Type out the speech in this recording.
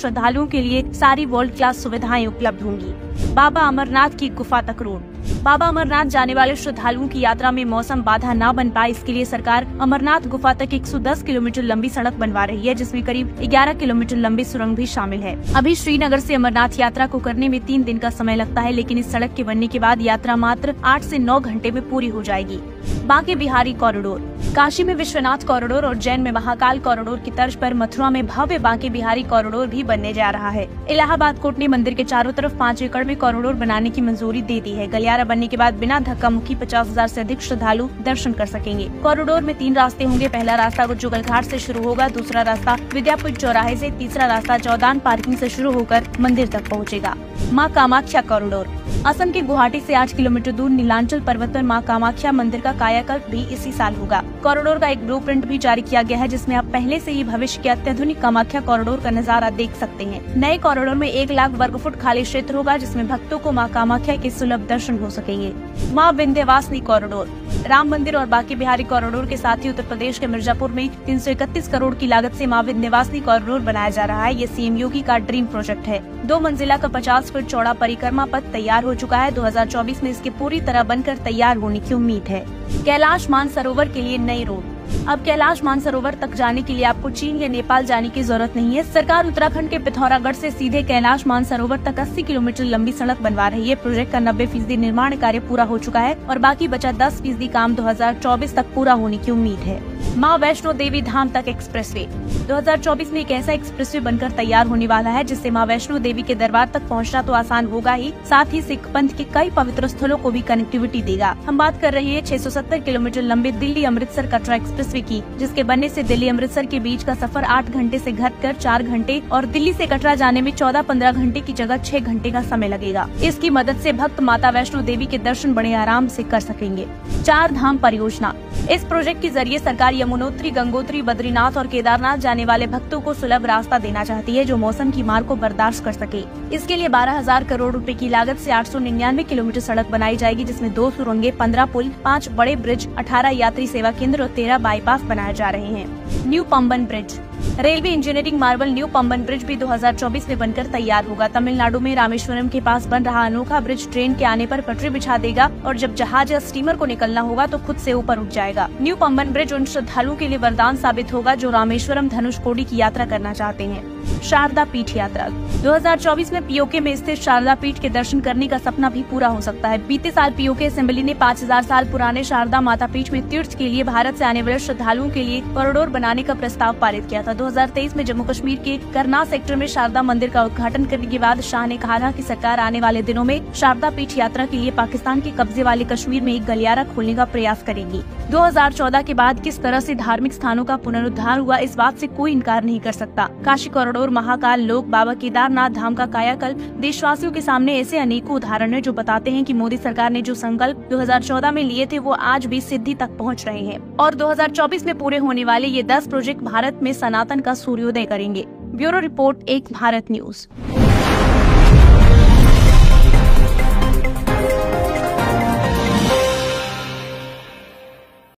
श्रद्धालुओं के लिए सारी वर्ल्ड क्लास सुविधाएं उपलब्ध होंगी। बाबा अमरनाथ की गुफा तक रोड। बाबा अमरनाथ जाने वाले श्रद्धालुओं की यात्रा में मौसम बाधा न बन पाए, इसके लिए सरकार अमरनाथ गुफा तक 110 किलोमीटर लंबी सड़क बनवा रही है, जिसमें करीब 11 किलोमीटर लंबी सुरंग भी शामिल है। अभी श्रीनगर से अमरनाथ यात्रा को करने में 3 दिन का समय लगता है, लेकिन इस सड़क के बनने के बाद यात्रा मात्र 8 से 9 घंटे में पूरी हो जाएगी। बांके बिहारी कॉरिडोर। काशी में विश्वनाथ कॉरिडोर और जैन में महाकाल कॉरिडोर की तर्ज पर मथुरा में भव्य बांके बिहारी कॉरिडोर भी बनने जा रहा है। इलाहाबाद कोर्ट ने मंदिर के चारों तरफ 5 एकड़ में कॉरिडोर बनाने की मंजूरी दे दी है। गलियारा बनने के बाद बिना धक्का मुक्की 50,000 से अधिक श्रद्धालु दर्शन कर सकेंगे। कॉरिडोर में 3 रास्ते होंगे। पहला रास्ता जुगल घाट से शुरू होगा, दूसरा रास्ता विद्यापीठ चौराहे से, तीसरा रास्ता चौदान पार्किंग से शुरू होकर मंदिर तक पहुँचेगा। माँ कामाख्या कॉरिडोर। असम के गुवाहाटी से 8 किलोमीटर दूर नीलांचल पर्वत पर माँ कामाख्या मंदिर का कायाकल्प भी इसी साल होगा। कॉरिडोर का एक ब्लूप्रिंट भी जारी किया गया है, जिसमें आप पहले से ही भविष्य के अत्याधुनिक कामाख्या कॉरिडोर का नजारा देख सकते हैं। नए कॉरिडोर में 1 लाख वर्ग फुट खाली क्षेत्र होगा, जिसमें भक्तों को माँ कामाख्या के सुलभ दर्शन हो सकेंगे। माँ विंध्यवासिनी कॉरिडोर। राम मंदिर और बांके बिहारी कॉरिडोर के साथ ही उत्तर प्रदेश के मिर्जापुर में 331 करोड़ की लागत से माँ विंध्यवासिनी कॉरिडोर बनाया जा रहा है। ये सीएम योगी का ड्रीम प्रोजेक्ट है। 2 मंजिला का 50 फीट चौड़ा परिक्रमा पथ तैयार हो चुका है। 2024 में इसके पूरी तरह बनकर तैयार होने की उम्मीद है। कैलाश मानसरोवर के लिए नई रोड। अब कैलाश मानसरोवर तक जाने के लिए आपको चीन या नेपाल जाने की जरूरत नहीं है। सरकार उत्तराखंड के पिथौरागढ़ से सीधे कैलाश मानसरोवर तक 80 किलोमीटर लंबी सड़क बनवा रही है। प्रोजेक्ट का 90% निर्माण कार्य पूरा हो चुका है और बाकी बचा 10% काम 2024 तक पूरा होने की उम्मीद है। माँ वैष्णो देवी धाम तक एक्सप्रेसवे। 2024 में एक ऐसा एक्सप्रेसवे बनकर तैयार होने वाला है, जिससे माँ वैष्णो देवी के दरबार तक पहुँचना तो आसान होगा ही, साथ ही सिख पंथ के कई पवित्र स्थलों को भी कनेक्टिविटी देगा। हम बात कर रहे हैं 670 किलोमीटर लंबे दिल्ली अमृतसर कटरा एक्सप्रेसवे की, जिसके बनने से दिल्ली अमृतसर के बीच का सफर 8 घंटे से घटकर 4 घंटे और दिल्ली से कटरा जाने में 14-15 घंटे की जगह 6 घंटे का समय लगेगा। इसकी मदद से भक्त माता वैष्णो देवी के दर्शन बड़े आराम से कर सकेंगे। 4 धाम परियोजना। इस प्रोजेक्ट के जरिए सरकार यमुनोत्री, गंगोत्री, बद्रीनाथ और केदारनाथ जाने वाले भक्तों को सुलभ रास्ता देना चाहती है, जो मौसम की मार को बर्दाश्त कर सके। इसके लिए 12,000 करोड़ रुपए की लागत से 899 किलोमीटर सड़क बनाई जाएगी, जिसमें 2 सुरंगें, 15 पुल, 5 बड़े ब्रिज, 18 यात्री सेवा केंद्र और 13 बाईपास बनाए जा रहे हैं। New Pamban bridge. Railway engineering Marvel new Pamban bridge भी 2024 में बनकर तैयार होगा। तमिलनाडु में रामेश्वरम के पास बन रहा अनोखा ब्रिज ट्रेन के आने पर पटरी बिछा देगा और जब जहाज या स्टीमर को निकलना होगा तो खुद से ऊपर उठ जाएगा। न्यू पंबन ब्रिज उन श्रद्धालुओं के लिए वरदान साबित होगा जो रामेश्वरम धनुषकोडी की यात्रा करना चाहते हैं। शारदा पीठ यात्रा। 2024 में पीओके में स्थित शारदा पीठ के दर्शन करने का सपना भी पूरा हो सकता है। बीते साल पीओके असेंबली ने 5000 साल पुराने शारदा माता पीठ में तीर्थ के लिए भारत से आने वाले श्रद्धालुओं के लिए कॉरिडोर बनाने का प्रस्ताव पारित किया था। 2023 में जम्मू कश्मीर के करनाल सेक्टर में शारदा मंदिर का उद्घाटन करने के बाद शाह ने कहा था कि सरकार आने वाले दिनों में शारदा पीठ यात्रा के लिए पाकिस्तान के कब्जे वाले कश्मीर में एक गलियारा खोलने का प्रयास करेगी। 2014 के बाद किस तरह से धार्मिक स्थानों का पुनरुद्धार हुआ, इस बात से कोई इनकार नहीं कर सकता। काशी कॉरिडोर, महाकाल लोक, बाबा केदारनाथ धाम का कायाकल्प, देशवासियों के सामने ऐसे अनेकों उदाहरण हैं जो बताते हैं कि मोदी सरकार ने जो संकल्प 2014 में लिए थे वो आज भी सिद्धि तक पहुंच रहे हैं और 2024 में पूरे होने वाले ये 10 प्रोजेक्ट भारत में सनातन का सूर्योदय करेंगे। ब्यूरो रिपोर्ट, एक भारत न्यूज।